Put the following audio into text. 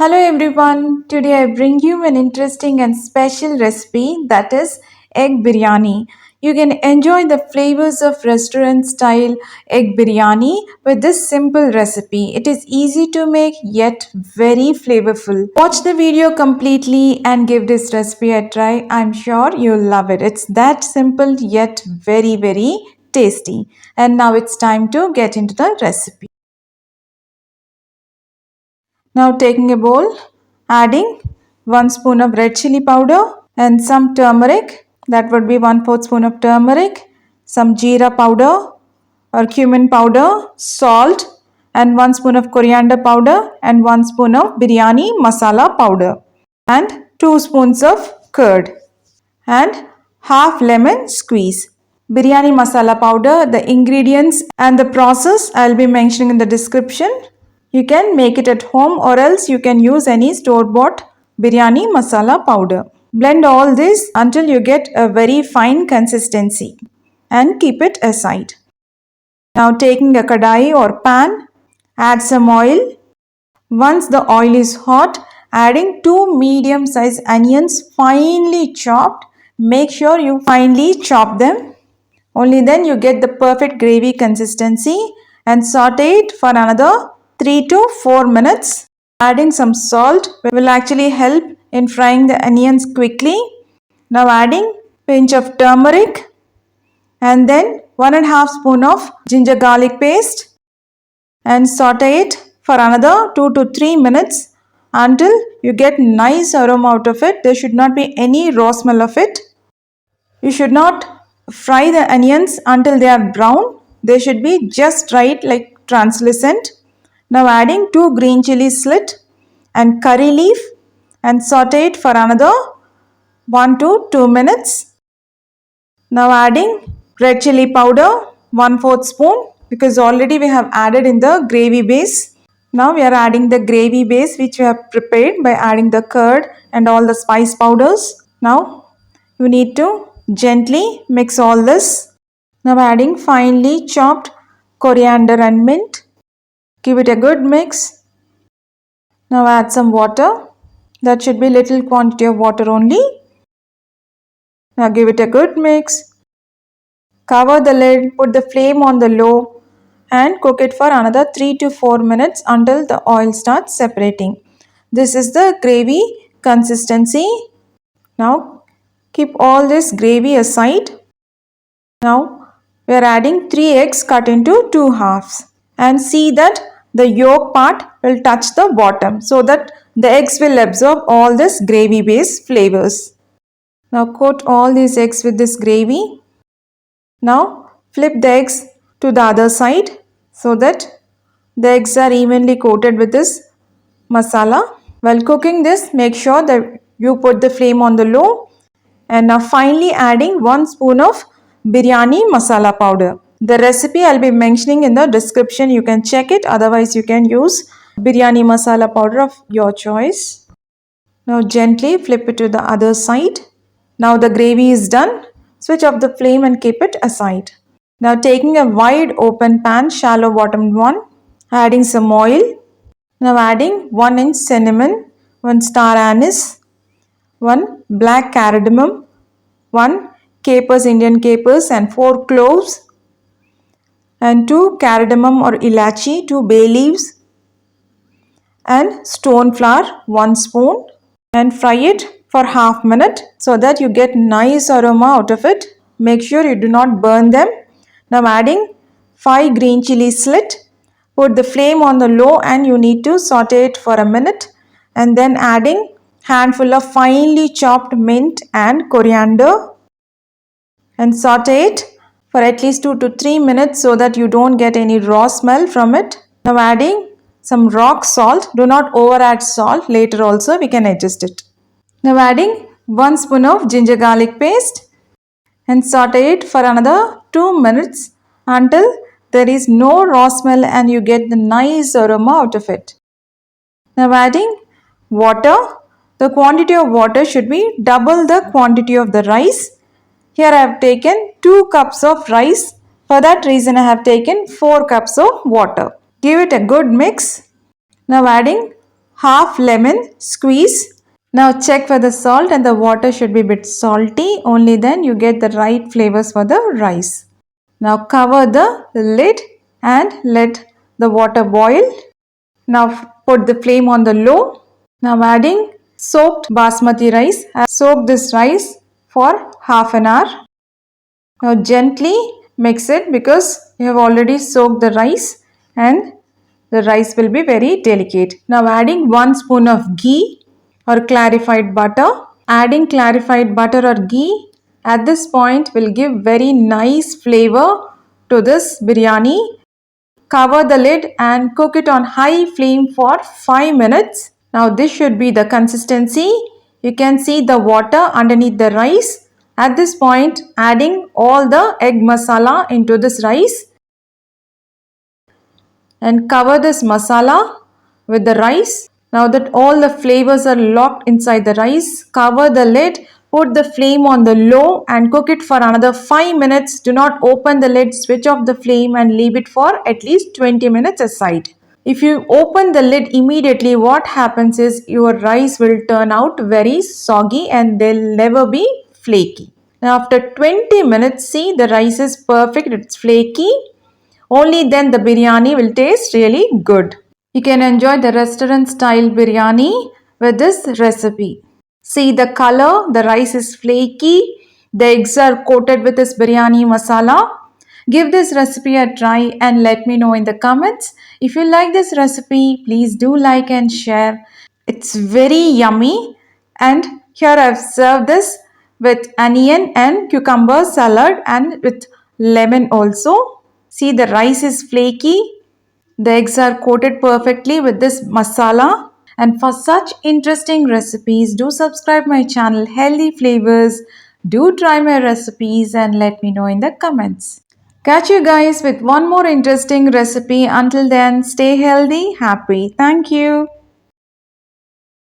Hello everyone, today I bring you an interesting and special recipe that is egg biryani. You can enjoy the flavors of restaurant style egg biryani with this simple recipe. It is easy to make yet very flavorful. Watch the video completely and give this recipe a try. I'm sure you'll love it. It's that simple yet very tasty. And now it's time to get into the recipe. Now taking a bowl, adding 1 spoon of red chilli powder and some turmeric. That would be 1/4 spoon of turmeric, some jeera powder or cumin powder, salt and 1 spoon of coriander powder and 1 spoon of biryani masala powder and 2 spoons of curd and half lemon squeeze. Biryani masala powder, the ingredients and the process I'll be mentioning in the description. You can make it at home or else you can use any store-bought biryani masala powder. Blend all this until you get a very fine consistency and keep it aside. Now taking a kadai or pan, add some oil. Once the oil is hot, adding 2 medium-sized onions finely chopped. Make sure you finely chop them. Only then you get the perfect gravy consistency and saute it for another 3 to 4 minutes. Adding some salt will actually help in frying the onions quickly. Now adding pinch of turmeric and then 1.5 spoon of ginger garlic paste and saute it for another 2 to 3 minutes until you get nice aroma out of it. There should not be any raw smell of it. You should not fry the onions until they are brown. They should be just right, like translucent. Now adding 2 green chilli slit and curry leaf and saute it for another 1 to 2 minutes. Now adding red chilli powder 1/4 spoon because already we have added in the gravy base. Now we are adding the gravy base which we have prepared by adding the curd and all the spice powders. Now you need to gently mix all this. Now adding finely chopped coriander and mint. Give it a good mix. Now add some water. That should be little quantity of water only. Now give it a good mix. Cover the lid, put the flame on the low and cook it for another 3 to 4 minutes until the oil starts separating. This is the gravy consistency. Now keep all this gravy aside. Now we are adding 3 eggs cut into 2 halves and see that the yolk part will touch the bottom so that the eggs will absorb all this gravy based flavors. Now coat all these eggs with this gravy. Now flip the eggs to the other side so that the eggs are evenly coated with this masala. While cooking this, make sure that you put the flame on the low and now finally adding 1 spoon of biryani masala powder. The recipe I'll be mentioning in the description. You can check it, otherwise you can use biryani masala powder of your choice. Now gently flip it to the other side. Now the gravy is done. Switch off the flame and keep it aside. Now taking a wide open pan, shallow bottomed one, adding some oil. Now adding 1 inch cinnamon, 1 star anise, 1 black cardamom, 1 capers, Indian capers and 4 cloves and 2 cardamom or ilachi, 2 bay leaves and stone flour 1 spoon and fry it for half minute so that you get nice aroma out of it. Make sure you do not burn them. Now adding 5 green chilli slit. Put the flame on the low and you need to saute it for a minute and then adding handful of finely chopped mint and coriander and saute it for at least 2 to 3 minutes so that you don't get any raw smell from it. Now adding some rock salt. Do not over add salt. Later also we can adjust it. Now adding 1 spoon of ginger garlic paste and saute it for another 2 minutes until there is no raw smell and you get the nice aroma out of it. Now adding water. The quantity of water should be double the quantity of the rice. Here I have taken 2 cups of rice. For that reason I have taken 4 cups of water. Give it a good mix. Now adding half lemon squeeze. Now check for the salt, and the water should be a bit salty. Only then you get the right flavors for the rice. Now cover the lid and let the water boil. Now put the flame on the low. Now adding soaked basmati rice. Soak this rice for half an hour. Now gently mix it because you have already soaked the rice and the rice will be very delicate. Now adding 1 spoon of ghee or clarified butter. Adding clarified butter or ghee at this point will give very nice flavor to this biryani. Cover the lid and cook it on high flame for 5 minutes. Now this should be the consistency. You can see the water underneath the rice. At this point, adding all the egg masala into this rice and cover this masala with the rice. Now that all the flavors are locked inside the rice, cover the lid, put the flame on the low and cook it for another 5 minutes. Do not open the lid, switch off the flame and leave it for at least 20 minutes aside. If you open the lid immediately, what happens is your rice will turn out very soggy and they'll never be flaky. Now after 20 minutes, see the rice is perfect, it's flaky. Only then the biryani will taste really good. You can enjoy the restaurant style biryani with this recipe. See the color, the rice is flaky, the eggs are coated with this biryani masala. Give this recipe a try and let me know in the comments. If you like this recipe, please do like and share. It's very yummy, and here I've served this with onion and cucumber salad and with lemon also. See the rice is flaky. The eggs are coated perfectly with this masala. And for such interesting recipes, do subscribe my channel Healthy Flavors. Do try my recipes and let me know in the comments. Catch you guys with one more interesting recipe. Until then, stay healthy, happy. Thank you.